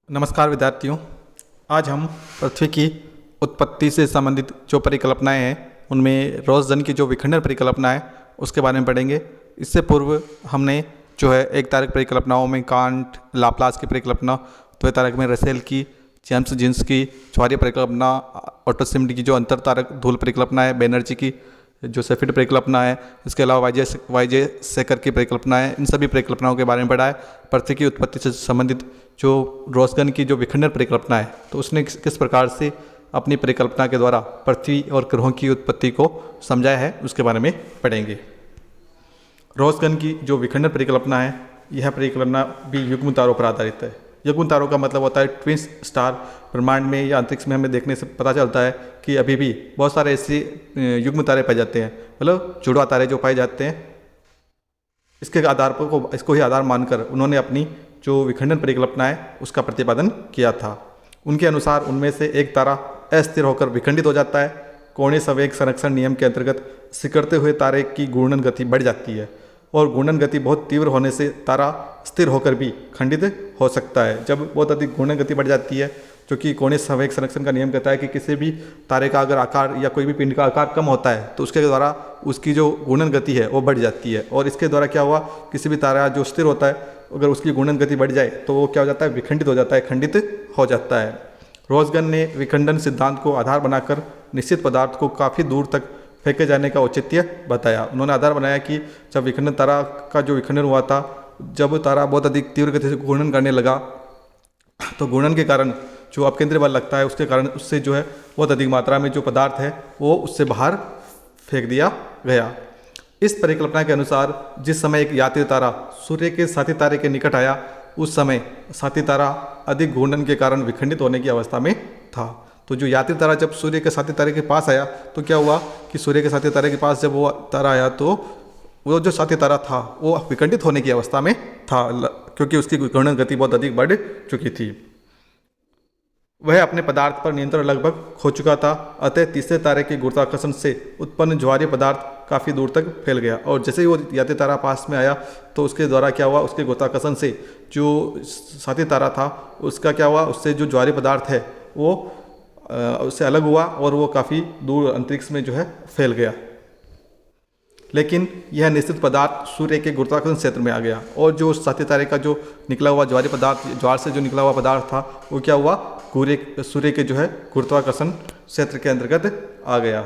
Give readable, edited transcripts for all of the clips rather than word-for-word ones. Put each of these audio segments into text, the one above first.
नमस्कार विद्यार्थियों। आज हम पृथ्वी की उत्पत्ति से संबंधित जो परिकल्पनाएं हैं उनमें रोज़न की जो विखंडन परिकल्पना है उसके बारे में पढ़ेंगे। इससे पूर्व हमने जो है एक तारक परिकल्पनाओं में कांट, लाप्लास की परिकल्पना, द्वै तारक में रसेल की, जेम्स जीन्स की ज्वारीय परिकल्पना, ऑटो श्मिट की जो अंतर तारक धूल परिकल्पना है, बैनर्जी की जो सेफिड परिकल्पना है, इसके अलावा वाईजे सेकर की परिकल्पना है, इन सभी परिकल्पनाओं के बारे में पढ़ा है। पृथ्वी की उत्पत्ति से संबंधित जो रोज़न की जो विखंडन परिकल्पना है तो उसने किस प्रकार से अपनी परिकल्पना के द्वारा पृथ्वी और ग्रहों की उत्पत्ति को समझाया है उसके बारे में पढ़ेंगे। रोज़न की जो विखंडन परिकल्पना है यह परिकल्पना भी युग्म तारों पर आधारित है। युग्म तारों का मतलब होता है ट्विंस स्टार। ब्रह्मांड में या अंतरिक्ष में हमें देखने से पता चलता है कि अभी भी बहुत सारे ऐसे युग्म तारे पाए जाते हैं, मतलब जुड़वा तारे जो पाए जाते हैं। इसके आधार पर इसको ही आधार मानकर उन्होंने अपनी जो विखंडन परिकल्पना है उसका प्रतिपादन किया था। उनके अनुसार उनमें से एक तारा अस्थिर होकर विखंडित हो जाता है। कोणीय संवेग संरक्षण नियम के अंतर्गत सिकुड़ते हुए तारे की घूर्णन गति बढ़ जाती है और घूर्णन गति बहुत तीव्र होने से तारा स्थिर होकर भी खंडित हो सकता है। जब बहुत अधिक घूर्णन गति बढ़ जाती है, जो कि कोणीय संवेग संरक्षण का नियम कहता है कि किसी भी तारे का अगर आकार या कोई भी पिंड का आकार कम होता है तो उसके द्वारा उसकी जो घूर्णन गति है वो बढ़ जाती है। और इसके द्वारा क्या हुआ, किसी भी तारा जो स्थिर होता है अगर उसकी घूर्णन गति बढ़ जाए तो वो क्या हो जाता है, विखंडित हो जाता है, खंडित हो जाता है। रोज़न ने विखंडन सिद्धांत को आधार बनाकर निश्चित पदार्थ को काफ़ी दूर तक फेंके जाने का औचित्य बताया। उन्होंने आधार बनाया कि जब विखंडन तारा का जो विखंडन हुआ था, जब तारा बहुत अधिक तीव्र गति से घूर्णन करने लगा तो घूर्णन के कारण जो अपकेंद्रीय बल लगता है उसके कारण उससे जो है बहुत अधिक मात्रा में जो पदार्थ है वो उससे बाहर फेंक दिया गया। इस परिकल्पना के अनुसार जिस समय एक यात्री तारा सूर्य के साथी तारे के निकट आया उस समय साथी तारा अधिक घूर्णन के कारण विखंडित होने की अवस्था में था। तो जो यात्री तारा जब सूर्य के साथी तारे के पास आया तो क्या हुआ कि सूर्य के साथी तारे के पास जब वो तारा आया तो वो जो साथी तारा था वो विखंडित होने की अवस्था में था, क्योंकि उसकी घूर्णन गति बहुत अधिक बढ़ चुकी थी। वह अपने पदार्थ पर नियंत्रण लगभग खो चुका था। अतः तीसरे तारे के गुरुत्वाकर्षण से उत्पन्न ज्वारीय पदार्थ काफ़ी दूर तक फैल गया और जैसे ही वो यात्री तारा पास में आया तो उसके द्वारा क्या हुआ, उसके गुरुत्वाकर्षण से जो साथी तारा था उसका क्या हुआ, उससे जो ज्वारीय पदार्थ है वो उससे अलग हुआ और वो काफ़ी दूर अंतरिक्ष में जो है फैल गया। लेकिन यह निश्चित पदार्थ सूर्य के गुरुत्वाकर्षण क्षेत्र में आ गया और जो साथी तारे का जो निकला हुआ ज्वारीय पदार्थ, ज्वार से जो निकला हुआ पदार्थ था वो क्या हुआ, सूर्य के जो है गुरुत्वाकर्षण क्षेत्र के अंतर्गत आ गया।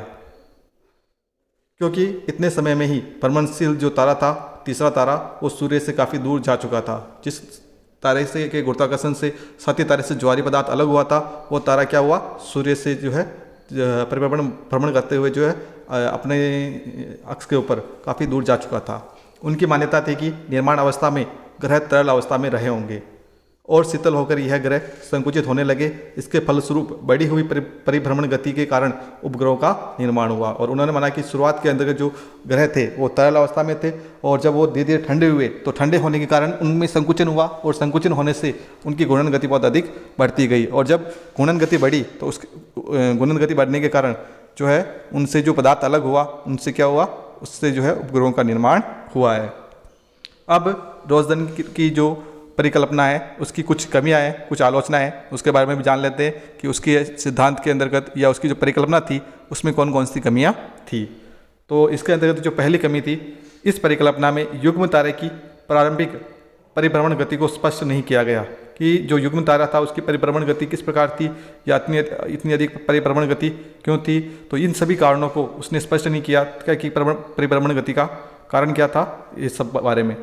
क्योंकि इतने समय में ही भ्रमणशील जो तारा था, तीसरा तारा, वो सूर्य से काफ़ी दूर जा चुका था। जिस तारे से के गुरुत्वाकर्षण से साथी तारे से ज्वारीय पदार्थ अलग हुआ था वो तारा क्या हुआ, सूर्य से जो है भ्रमण करते हुए जो है अपने अक्ष के ऊपर काफ़ी दूर जा चुका था। उनकी मान्यता थी कि निर्माण अवस्था में ग्रह तरल अवस्था में रहे होंगे और शीतल होकर यह ग्रह संकुचित होने लगे। इसके फलस्वरूप बढ़ी हुई परिभ्रमण गति के कारण उपग्रहों का निर्माण हुआ। और उन्होंने माना कि शुरुआत के अंदर जो ग्रह थे वो तरल अवस्था में थे और जब वो धीरे धीरे ठंडे हुए तो ठंडे होने के कारण उनमें संकुचन हुआ और संकुचन होने से उनकी घूर्णन गति बहुत अधिक बढ़ती गई और जब घूर्णन गति बढ़ी तो उस घूर्णन गति बढ़ने के कारण जो है उनसे जो पदार्थ अलग हुआ उनसे क्या हुआ, उससे जो है उपग्रहों का निर्माण हुआ है। अब रोज़न की जो परिकल्पना है उसकी कुछ कमियां हैं, कुछ आलोचना है, उसके बारे में भी जान लेते हैं कि उसके सिद्धांत के अंतर्गत या उसकी जो परिकल्पना थी उसमें कौन कौन सी कमियां थी। तो इसके अंतर्गत जो पहली कमी थी, इस परिकल्पना में युग्म तारे की प्रारंभिक परिभ्रमण गति को स्पष्ट नहीं किया गया कि जो युग्म तारा था उसकी परिभ्रमण गति किस प्रकार थी या इतनी अधिक परिभ्रमण गति क्यों थी। तो इन सभी कारणों को उसने स्पष्ट नहीं किया कि परिभ्रमण गति का कारण क्या था, इस सब बारे में।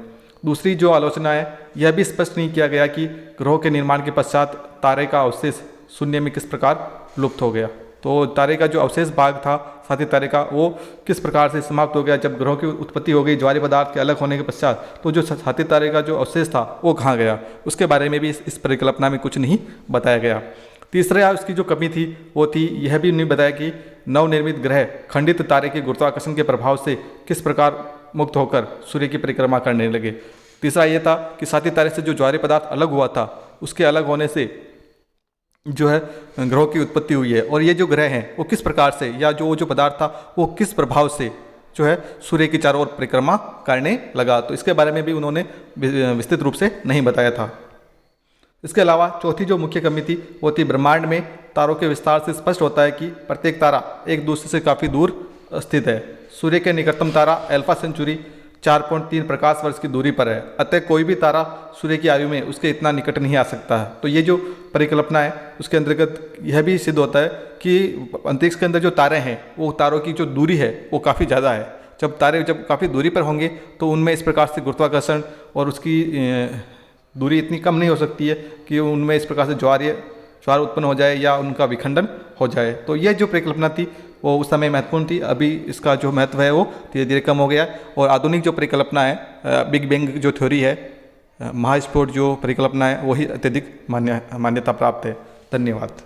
दूसरी जो आलोचना है, यह भी स्पष्ट नहीं किया गया कि ग्रहों के निर्माण के पश्चात तारे का अवशेष शून्य में किस प्रकार लुप्त हो गया। तो तारे का जो अवशेष भाग था साथी तारे का वो किस प्रकार से समाप्त हो गया जब ग्रहों की उत्पत्ति हो गई ज्वारीय पदार्थ के अलग होने के पश्चात, तो जो साथी तारे का जो अवशेष था वो कहाँ गया, उसके बारे में भी इस परिकल्पना में कुछ नहीं बताया गया। तीसरा उसकी जो कमी थी वो थी, यह भी नहीं बताया कि नवनिर्मित ग्रह खंडित तारे के गुरुत्वाकर्षण के प्रभाव से किस प्रकार मुक्त होकर सूर्य की परिक्रमा करने लगे। तीसरा ये था कि साथी तारे से जो ज्वारीय पदार्थ अलग हुआ था उसके अलग होने से जो है ग्रहों की उत्पत्ति हुई है और ये जो ग्रह हैं वो किस प्रकार से या जो पदार्थ था वो किस प्रभाव से जो है सूर्य की चारों ओर परिक्रमा करने लगा। तो इसके बारे में भी उन्होंने विस्तृत रूप से नहीं बताया था। इसके अलावा चौथी जो मुख्य कमी थी वो थी ब्रह्मांड में तारों के विस्तार से स्पष्ट होता है कि प्रत्येक तारा एक दूसरे से काफ़ी दूर स्थित है। सूर्य के निकटतम तारा अल्फा सेंचुरी 4.3 प्रकाश वर्ष की दूरी पर है, अतः कोई भी तारा सूर्य की आयु में उसके इतना निकट नहीं आ सकता है। तो ये जो परिकल्पना है उसके अंतर्गत यह भी सिद्ध होता है कि अंतरिक्ष के अंदर जो तारे हैं वो तारों की जो दूरी है वो काफ़ी ज़्यादा है। जब तारे काफ़ी दूरी पर होंगे तो उनमें इस प्रकार से गुरुत्वाकर्षण और उसकी दूरी इतनी कम नहीं हो सकती है कि उनमें इस प्रकार से ज्वार उत्पन्न हो जाए या उनका विखंडन हो जाए। तो ये जो परिकल्पना थी वो उस समय महत्वपूर्ण थी, अभी इसका जो महत्व है वो धीरे धीरे कम हो गया और आधुनिक जो परिकल्पना है बिग बैंग जो थ्योरी है, महास्फोट जो परिकल्पना है वही अत्यधिक मान्यता प्राप्त है। धन्यवाद।